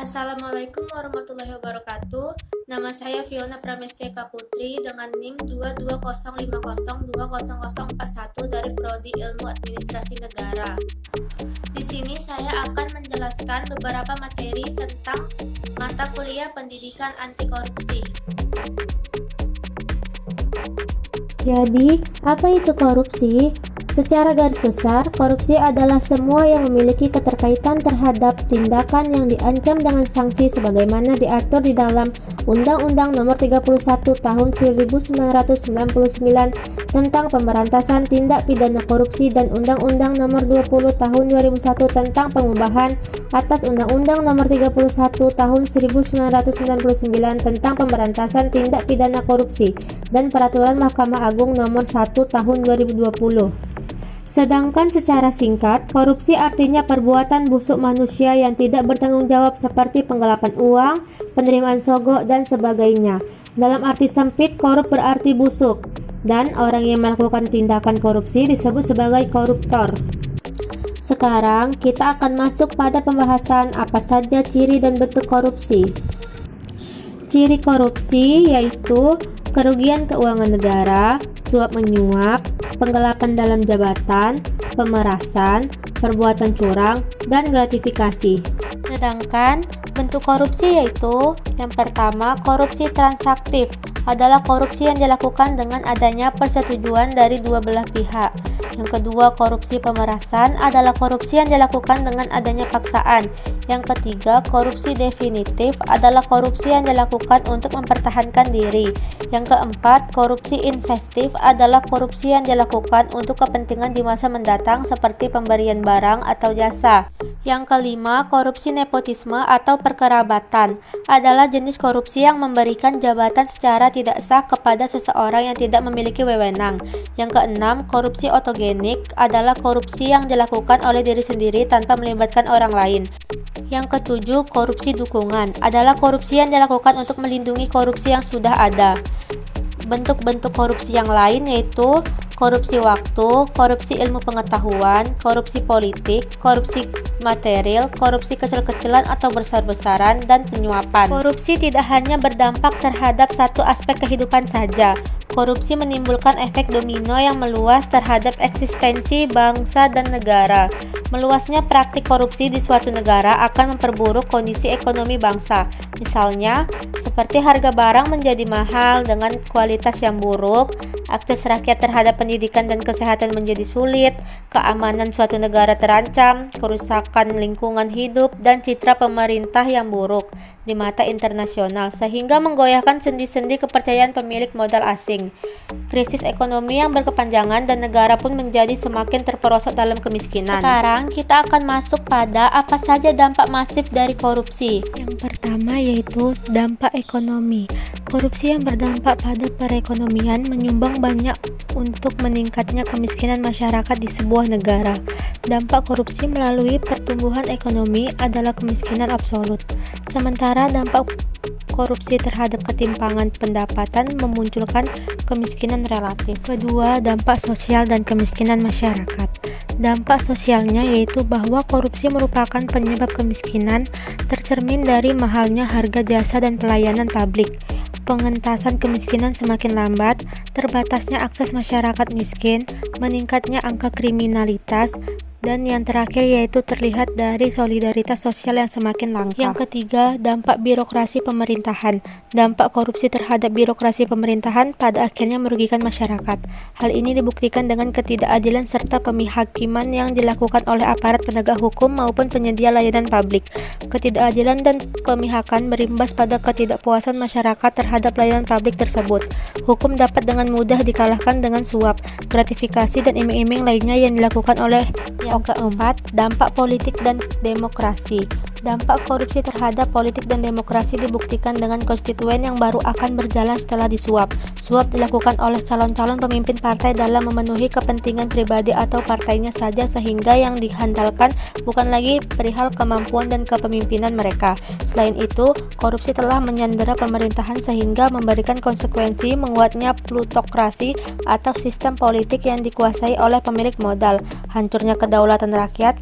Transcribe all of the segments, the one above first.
Assalamualaikum warahmatullahi wabarakatuh. Nama saya Fiona Pramestika Putri dengan NIM 22050200041 dari Prodi Ilmu Administrasi Negara. Di sini saya akan menjelaskan beberapa materi tentang mata kuliah pendidikan anti korupsi. Jadi, apa itu korupsi? Secara garis besar, korupsi adalah semua yang memiliki keterkaitan terhadap tindakan yang diancam dengan sanksi sebagaimana diatur di dalam Undang-Undang Nomor 31 Tahun 1999 tentang Pemberantasan Tindak Pidana Korupsi dan Undang-Undang Nomor 20 Tahun 2001 tentang pengubahan atas Undang-Undang Nomor 31 Tahun 1999 tentang Pemberantasan Tindak Pidana Korupsi dan Peraturan Mahkamah Agung Nomor 1 Tahun 2020. Sedangkan secara singkat, korupsi artinya perbuatan busuk manusia yang tidak bertanggung jawab seperti penggelapan uang, penerimaan sogok, dan sebagainya. Dalam arti sempit, korup berarti busuk, dan orang yang melakukan tindakan korupsi disebut sebagai koruptor. Sekarang, kita akan masuk pada pembahasan apa saja ciri dan bentuk korupsi. Ciri korupsi yaitu kerugian keuangan negara, suap-menyuap, penggelapan dalam jabatan, pemerasan, perbuatan curang, dan gratifikasi. Sedangkan bentuk korupsi yaitu yang pertama, korupsi transaktif adalah korupsi yang dilakukan dengan adanya persetujuan dari dua belah pihak. Yang kedua, korupsi pemerasan adalah korupsi yang dilakukan dengan adanya paksaan. Yang ketiga, korupsi definitif adalah korupsi yang dilakukan untuk mempertahankan diri. Yang keempat, korupsi investif adalah korupsi yang dilakukan untuk kepentingan di masa mendatang seperti pemberian barang atau jasa. Yang kelima, korupsi nepotisme atau perkerabatan adalah jenis korupsi yang memberikan jabatan secara tidak sah kepada seseorang yang tidak memiliki wewenang. Yang keenam, korupsi otogenik adalah korupsi yang dilakukan oleh diri sendiri tanpa melibatkan orang lain. Yang ketujuh, korupsi dukungan adalah korupsi yang dilakukan untuk melindungi korupsi yang sudah ada. Bentuk-bentuk korupsi yang lain yaitu korupsi waktu, korupsi ilmu pengetahuan, korupsi politik, korupsi material, korupsi kecil-kecilan atau besar-besaran, dan penyuapan. Korupsi tidak hanya berdampak terhadap satu aspek kehidupan saja. Korupsi menimbulkan efek domino yang meluas terhadap eksistensi bangsa dan negara. Meluasnya praktik korupsi di suatu negara akan memperburuk kondisi ekonomi bangsa. Misalnya, seperti harga barang menjadi mahal dengan kualitas yang buruk, akses rakyat terhadap pendidikan dan kesehatan menjadi sulit, keamanan suatu negara terancam, kerusakan lingkungan hidup, dan citra pemerintah yang buruk di mata internasional, sehingga menggoyahkan sendi-sendi kepercayaan pemilik modal asing. Krisis ekonomi yang berkepanjangan dan negara pun menjadi semakin terperosok dalam kemiskinan. Sekarang kita akan masuk pada apa saja dampak masif dari korupsi. Yang pertama yaitu dampak ekonomi. Korupsi yang berdampak pada perekonomian menyumbang banyak untuk meningkatnya kemiskinan masyarakat di sebuah negara. Dampak korupsi melalui pertumbuhan ekonomi adalah kemiskinan absolut. Sementara dampak korupsi terhadap ketimpangan pendapatan memunculkan kemiskinan relatif. Kedua, dampak sosial dan kemiskinan masyarakat. Dampak sosialnya yaitu bahwa korupsi merupakan penyebab kemiskinan tercermin dari mahalnya harga jasa dan pelayanan publik. Pengentasan kemiskinan semakin lambat, terbatasnya akses masyarakat miskin, meningkatnya angka kriminalitas, dan yang terakhir yaitu terlihat dari solidaritas sosial yang semakin langka. Yang ketiga, dampak birokrasi pemerintahan. Dampak korupsi terhadap birokrasi pemerintahan pada akhirnya merugikan masyarakat. Hal ini dibuktikan dengan ketidakadilan serta pemihakiman yang dilakukan oleh aparat penegak hukum maupun penyedia layanan publik. Ketidakadilan dan pemihakan berimbas pada ketidakpuasan masyarakat terhadap layanan publik tersebut. Hukum dapat dengan mudah dikalahkan dengan suap, gratifikasi, dan iming-iming lainnya yang dilakukan oleh Yang keempat, dampak politik dan demokrasi. Dampak korupsi terhadap politik dan demokrasi dibuktikan dengan konstituen yang baru akan berjalan setelah disuap. Suap dilakukan oleh calon-calon pemimpin partai dalam memenuhi kepentingan pribadi atau partainya saja sehingga yang dihandalkan bukan lagi perihal kemampuan dan kepemimpinan mereka. Selain itu, korupsi telah menyandera pemerintahan sehingga memberikan konsekuensi menguatnya plutokrasi atau sistem politik yang dikuasai oleh pemilik modal, hancurnya kedaulatan rakyat,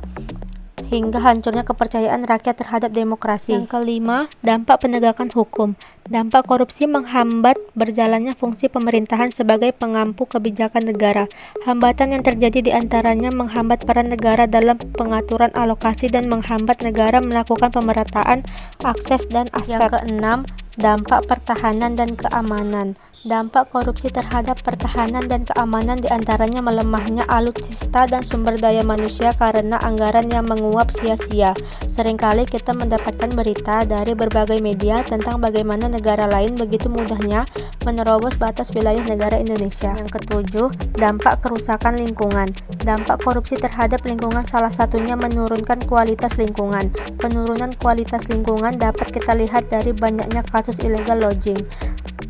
hingga hancurnya kepercayaan rakyat terhadap demokrasi. Yang kelima, dampak penegakan hukum. Dampak korupsi menghambat berjalannya fungsi pemerintahan sebagai pengampu kebijakan negara. Hambatan yang terjadi diantaranya menghambat peran negara dalam pengaturan alokasi dan menghambat negara melakukan pemerataan akses dan aset. Yang keenam, dampak pertahanan dan keamanan. Dampak korupsi terhadap pertahanan dan keamanan diantaranya melemahnya alutsista dan sumber daya manusia karena anggaran yang menguap sia-sia. Seringkali kita mendapatkan berita dari berbagai media tentang bagaimana negara lain begitu mudahnya menerobos batas wilayah negara Indonesia. Yang ketujuh, dampak kerusakan lingkungan. Dampak korupsi terhadap lingkungan salah satunya menurunkan kualitas lingkungan. Penurunan kualitas lingkungan dapat kita lihat dari banyaknya kasus illegal logging.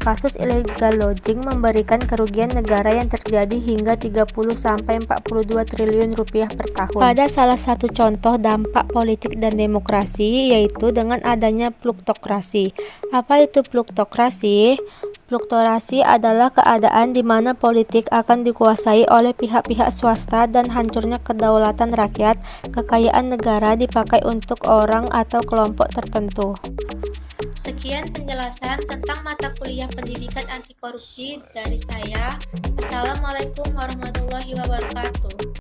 Kasus illegal logging memberikan kerugian negara yang terjadi hingga 30-42 triliun rupiah per tahun. Pada salah satu contoh dampak politik dan demokrasi yaitu dengan adanya pluktokrasi. Apa itu pluktokrasi? Pluktokrasi adalah keadaan di mana politik akan dikuasai oleh pihak-pihak swasta dan hancurnya kedaulatan rakyat, kekayaan negara dipakai untuk orang atau kelompok tertentu. Sekian penjelasan tentang mata kuliah pendidikan anti korupsi dari saya. Wassalamualaikum warahmatullahi wabarakatuh.